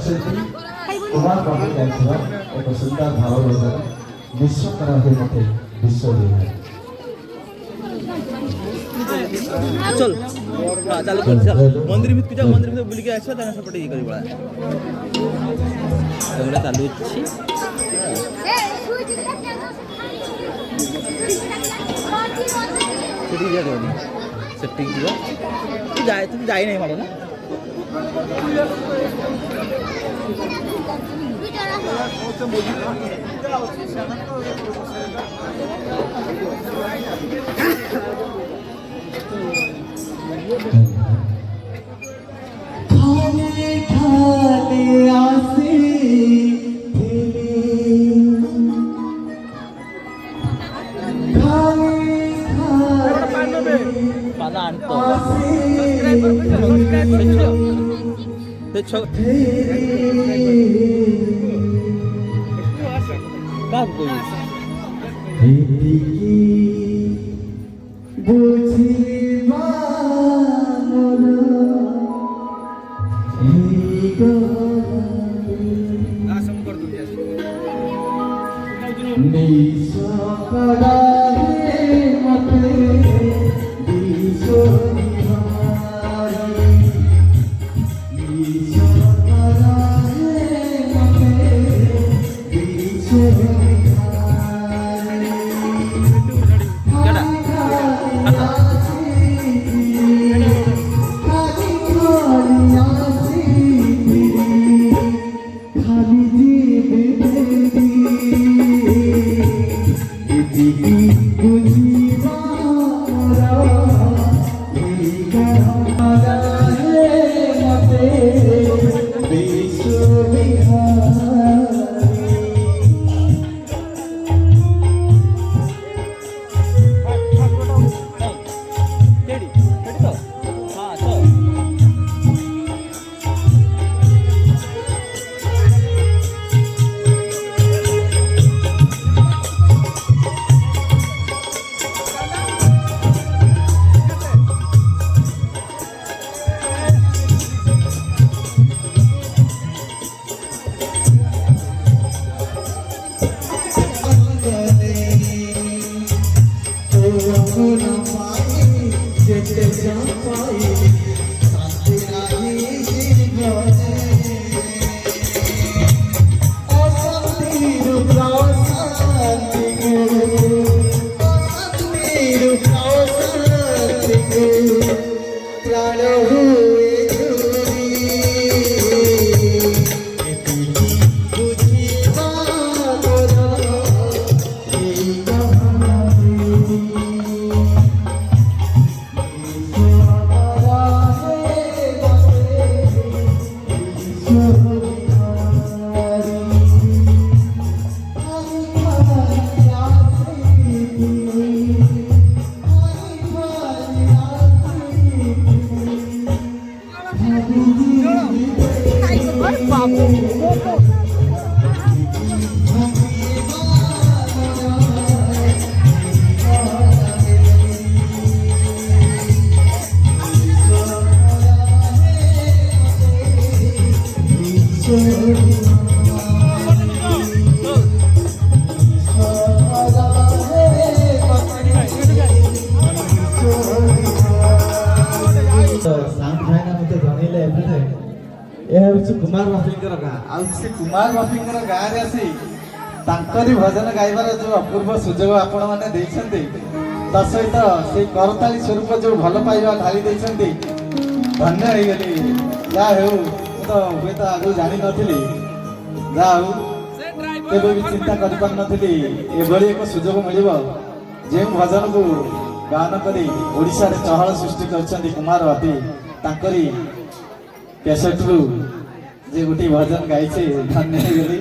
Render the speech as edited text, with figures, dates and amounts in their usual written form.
कुमार बाबू गाइथिबा एक सुंदर भाव रचना विश्वकर्मा मते विश्व है। चल चालू कर चल मंदिर में पूजा मंदिर में बुली के आछा ताना सपटे ई करी बळा हमरा चालू छी सेठी जा देनी सेठी जा तू जाई नहीं मारे ना खाने खाने आसे ଏ ହେଉଛି କୁମାର ବାପିଙ୍କର ଗାଁ। ଆଉ ସେ କୁମାର ବାପିଙ୍କର ଗାଁରେ ଆସି ତାଙ୍କରି ଭଜନ ଗାଇବାର ଯୋଉ ଅପୂର୍ବ ସୁଯୋଗ ଆପଣମାନେ ଦେଇଛନ୍ତି, ତା ସହିତ ସେଇ କରତାଳି ସ୍ୱରୂପ ଯୋଉ ଭଲ ପାଇବା ଢାଳି ଦେଇଛନ୍ତି, ଧନ୍ୟ ହେଇଗଲି। ଯାହା ହେଉ, ମୁଁ ତ ହୁଏତ ଆଗରୁ ଜାଣିନଥିଲି, ଯାହା ହଉ କେବେ ବି ଚିନ୍ତା କରିପାରିନଥିଲି ଏଭଳି ଏକ ସୁଯୋଗ ମିଳିବ। ଯେଉଁ ଭଜନକୁ ଗାନ କରି ଓଡ଼ିଶାରେ ଚହଳ ସୃଷ୍ଟି କରିଛନ୍ତି କୁମାର ବାପି, ତାଙ୍କରି କ୍ୟାସେଟରୁ ଯେ ଗୋଟିଏ ଭଜନ ଗାଇছে, ଧନ୍ୟ ହେଇଗଲି।